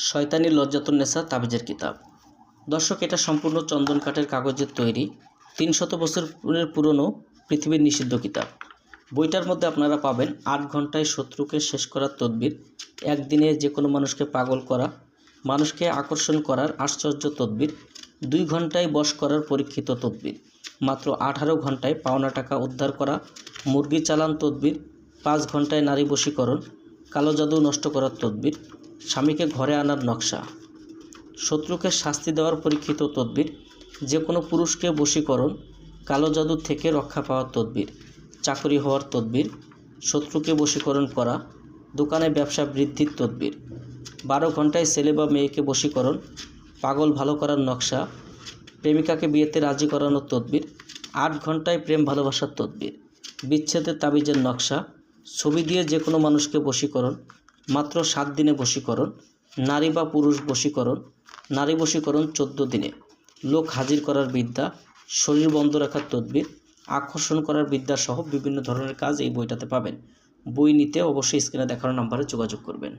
শয়তানি লজ্জাতুন্নেসা তাবিজের কিতাব। দর্শক, এটা সম্পূর্ণ চন্দন কাঠের কাগজের তৈরি ৩০০ বছরের পুরনো পৃথিবীর নিষিদ্ধ কিতাব। বইটার মধ্যে আপনারা পাবেন ৮ ঘন্টায় শত্রুকে শেষ করার তদবির, একদিনে যে কোনো মানুষকে পাগল করা, মানুষকে আকর্ষণ করার আশ্চর্য তদবির, ২ ঘন্টায় বশ করার পরীক্ষিত তদবির, মাত্র ১৮ ঘন্টায় পাওনা টাকা উদ্ধার করা, মুরগি চালান তদবির, ৫ ঘন্টায় নারী বশীকরণ, কালো জাদু নষ্ট করার তদবির, স্বামীকে ঘরে আনার নকশা, শত্রুকে শাস্তি দেওয়ার পরীক্ষিত তদবির, যে কোনো পুরুষকে বশীকরণ, কালো জাদু থেকে রক্ষা পাওয়ার তদবির, চাকরি হওয়ার তদবির, শত্রুকে বশীকরণ করা, দোকানে ব্যবসা বৃদ্ধির তদবির, ১২ ঘন্টায় ছেলে বা মেয়েকে বশীকরণ, পাগল ভালো করার নকশা, প্রেমিকাকে বিয়েতে রাজি করানোর তদবির, ৮ ঘন্টায় প্রেম ভালোবাসার তদবির, বিচ্ছেদের তাবিজের নকশা, ছবি দিয়ে যে কোনো মানুষকে বশীকরণ, মাত্র ৭ দিনে বশীকরণ, নারী বা পুরুষ বশীকরণ, নারী বশীকরণ ১৪ দিনে, লোক হাজির করার বিদ্যা, শরীর বন্ধ রাখার তদবির, আকর্ষণ করার বিদ্যা সহ বিভিন্ন ধরনের কাজ এই বইটাতে পাবেন। বই নিতে অবশ্যই স্ক্রিনে দেখানো নাম্বারে যোগাযোগ করবেন।